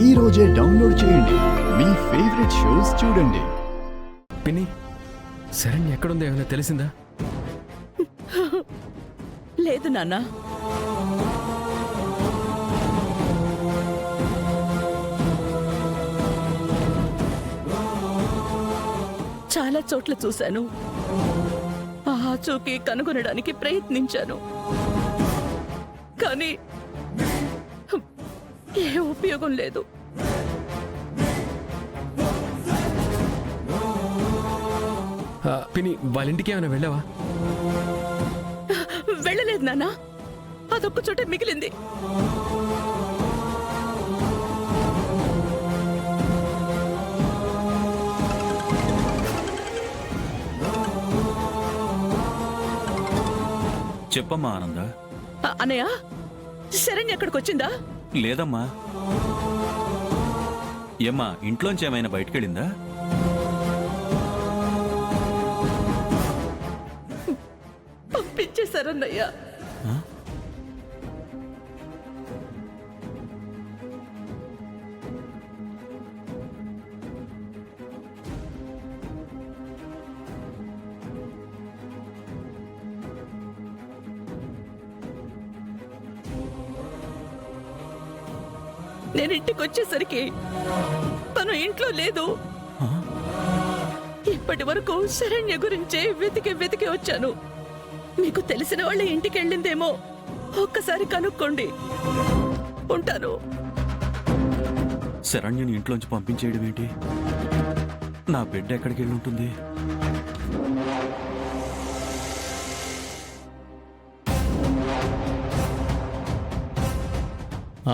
ఈ రోజే డౌన్లోడ్ చేయండి. మీ ఫేవరెట్ షోస్ చూడండి. పిన్ని, శరణ్ ఎక్కడుందో ఏమైనా తెలిసిందా? లేదు నాన్న. చాలా చోట్ల చూశాను. ఆచూకీ కనుగొనడానికి ప్రయత్నించాను, కానీ ఏ ఉపయోగం లేదు. పిన్ని, వాళ్ళ ఇంటికి ఏమైనా వెళ్ళావా? వెళ్ళలేదు నాన్న, అదొక్క చోటే మిగిలింది. చెప్పమ్మా ఆనంద. అన్నయ్య, శరణ్ ఎక్కడికి వచ్చిందా? లేదమ్మా. ఏమ్మా, ఇంట్లోంచి ఏమైనా బయటకెళ్ళిందా? పంపించేశారన్నయ్య. నేను ఇంటికి వచ్చేసరికి తను ఇంట్లో లేదు. ఇప్పటి వరకు శరణ్య గురించే వెతికి వచ్చాను. మీకు తెలిసిన వాళ్ళ ఇంటికి వెళ్ళిందేమో, ఒక్కసారి కనుక్కోండి. ఉంటాను. శరణ్యని ఇంట్లోంచి పంపించేయడం ఏంటి? నా బిడ్డ ఎక్కడికి వెళ్ళి ఉంటుంది?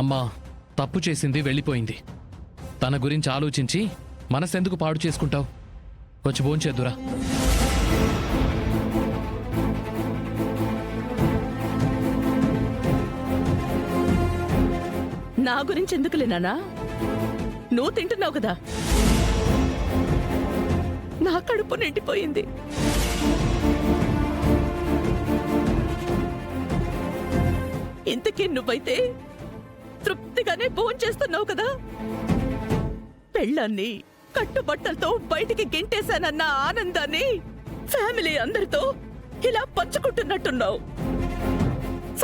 అమ్మా, తప్పు చేసింది వెళ్ళిపోయింది. తన గురించి ఆలోచించి మనసెందుకు పాడు చేసుకుంటావు? వచ్చి భోంచేద్దురా. నా గురించి ఎందుకులే నాన్నా, నువ్వు తింటున్నావు కదా. నా కడుపు నిండిపోయింది. ఇంతకీ నువ్వైతే తృప్తిగానే భోంచేస్తున్నావు కదా. పెళ్ళాన్ని కట్టుబట్టలతో బయటికి గెంటేశానన్న ఆనందాన్ని ఫ్యామిలీ అందరితో ఇలా పంచుకుంటున్నట్టున్నావు.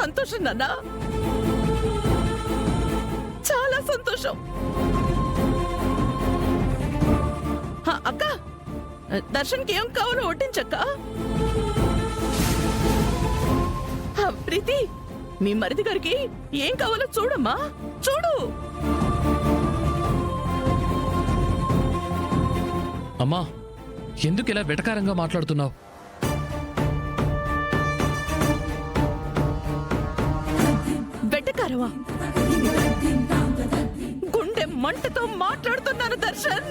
సంతోషం నాన్నా, చాలా సంతోషం. అక్క, దర్శన్కి ఏం కావాలో వడ్డించక్క. ప్రీతి, మీ మరిది గారికి ఏం కావాలో చూడమ్మా, చూడు. అమ్మా, ఎందుకు ఇలా వెటకారంగా మాట్లాడుతున్నావు? వెటకారమా? గుండె మంటతో మాట్లాడుతున్నాను దర్శన్.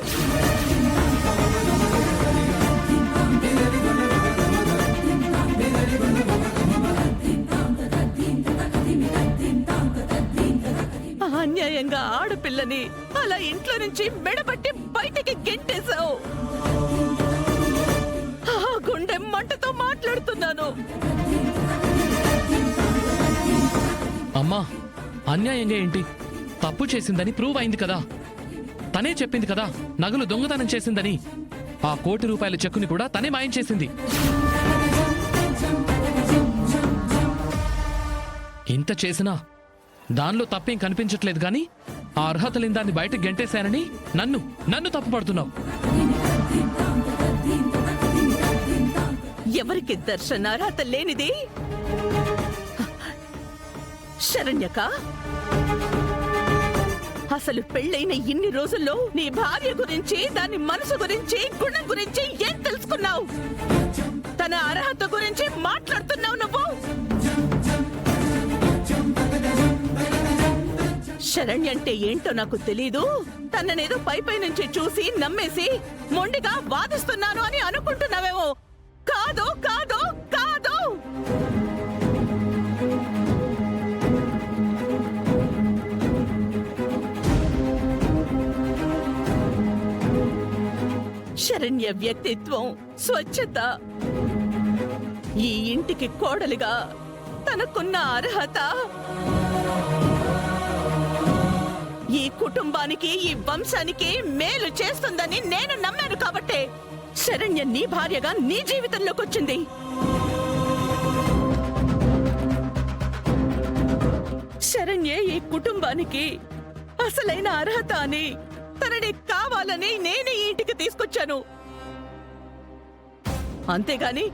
అన్యాయంగా ఆడపిల్లని అలా ఇంట్లో నుంచి మెడబట్టి బయటికి గెంటేశావు. గుండె మంటతో మాట్లాడుతున్నాను. అమ్మా, అన్యాయంగా ఏంటి? తప్పు చేసిందని ప్రూవ్ అయింది కదా. తనే చెప్పింది కదా నగలు దొంగతనం చేసిందని. ఆ ₹1,00,00,000 చెక్కుని కూడా తనే మాయం చేసింది. ఇంత చేసినా దానిలో తప్పేం కనిపించట్లేదు, కానీ ఆ అర్హత లేని దాన్ని బయటకు గెంటేశానని నన్ను తప్పుపడుతున్నావు. ఎవరికి దర్శన్ అర్హత లేనిది? శరణ్యక, అసలు పెళ్ళైన ఇన్ని రోజుల్లో నీ భార్య గురించి, దాని మనసు గురించి, గుణం గురించి ఏం తెలుసుకున్నావు? తన అర్హత గురించి మాట్లాడుతున్నావు నువ్వు. శరణ్య అంటే ఏంటో నాకు తెలీదు. తననేదో పై నుంచి చూసి నమ్మేసి మొండిగా వాదిస్తున్నాను అని అనుకుంటున్నావేమో. కాదు కాదు కాదు. శరణ్య వ్యక్తిత్వం, స్వచ్ఛత, ఈ ఇంటికి కోడలిగా తనకున్న అర్హత ఈ కుటుంబానికి ఈ వంశానికి మేలు చేస్తుందని నేను నమ్మాను కాబట్టే శరణ్య నీ భార్యగా నీ జీవితంలోకి వచ్చింది. శరణ్యే ఈ కుటుంబానికి అసలైన అర్హత అని, తనని కావాలని నేనే ఈ ఇంటికి తీసుకొచ్చాను. అంతేగాని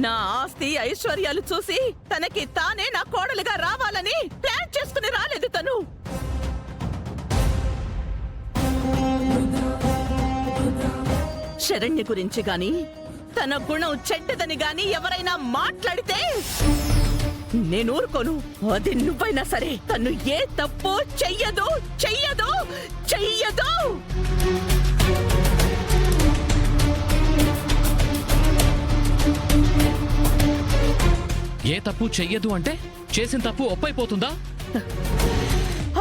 నా ఆస్తి ఐశ్వర్యాలు చూసి తనకి తానే నా కోడలుగా రావాలని ప్లాన్ చేసుకుని రాలేదు తను. శరణ్య గురించి గాని తన గుణం చెడ్డదని గాని ఎవరైనా మాట్లాడితే నేను ఊరుకోను. అది నువ్వైనా సరే తను ఏ తప్పు చెయ్యదు చెయ్యదు చెయ్యదు. ఏ తప్పు చెయ్యదు అంటే చేసిన తప్పు ఒప్పైపోతుందా?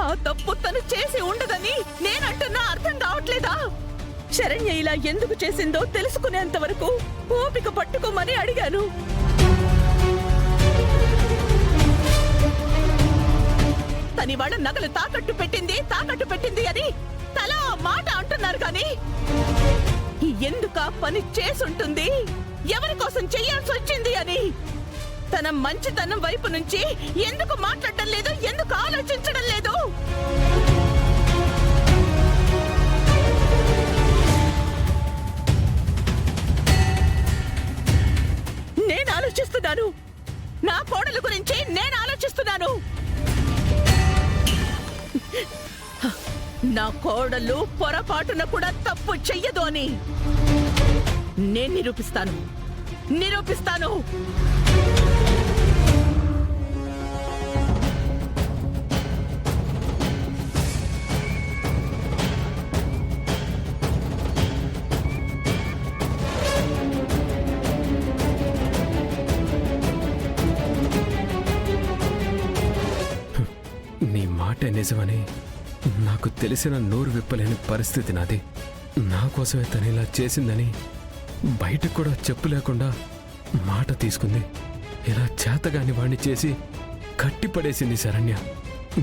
ఆ తప్పు తను చేసి ఉండదని నేనంటున్నా అర్థం కావట్లేదా? శరణ్య ఇలా ఎందుకు చేసిందో తెలుసుకునేంత వరకు ఓపిక పట్టుకోమని అడిగాను. తనివాడ నగలు తాకట్టు పెట్టింది అని తలా మాట అంటున్నారు కానీ ఎందుక పని చేసుంటుంది, ఎవరి కోసం చెయ్యాల్సి వచ్చింది అని తన మంచితనం వైపు నుంచి ఎందుకు మాట్లాడటం లేదు, ఎందుకు ఆలోచించడం లేదు? నేను ఆలోచిస్తున్నాను, నా కోడలు గురించి నేను ఆలోచిస్తున్నాను. నా కోడలు పొరపాటున కూడా తప్పు చెయ్యదు అని నేను నిరూపిస్తాను. నీ మాట నిజమని నాకు తెలిసిన నోరు విప్పలేని పరిస్థితి నాది. నా కోసమే తను ఇలా చేసిందని బయటకు కూడా చెప్పు లేకుండా మాట తీసుకుంది. ఇలా చేతగాని వాణ్ణి చేసి కట్టిపడేసింది శరణ్య.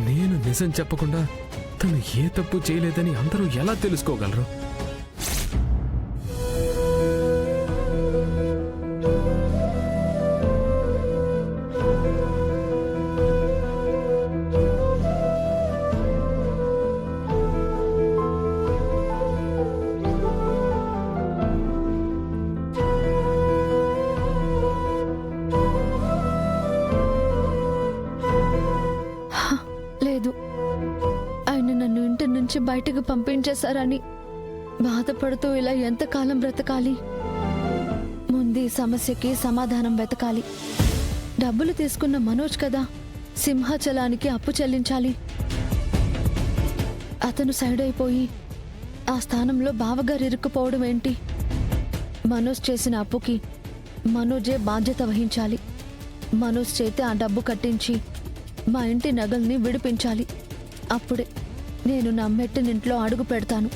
నేను నిజం చెప్పకుండా తను ఏ తప్పు చేయలేదని అందరూ ఎలా తెలుసుకోగలరు? లేదు, ఆయన నన్ను ఇంటి నుంచి బయటకు పంపించేశారని బాధపడుతూ ఇలా ఎంతకాలం బ్రతకాలి? ముందు ఈ సమస్యకి సమాధానం వెతకాలి. డబ్బులు తీసుకున్న మనోజ్ కదా సింహాచలానికి అప్పు చెల్లించాలి. అతను సైడ్ అయిపోయి ఆ స్థానంలో బావగారు ఇరుక్కుపోవడం ఏంటి? మనోజ్ చేసిన అప్పుకి మనోజే బాధ్యత వహించాలి. మనోజ్ చేతి ఆ డబ్బు కట్టించి మా ఇంటి నగల్ని విడిపించాలి. అప్పుడే నేను నా మెట్టినింట్లో అడుగు పెడతాను.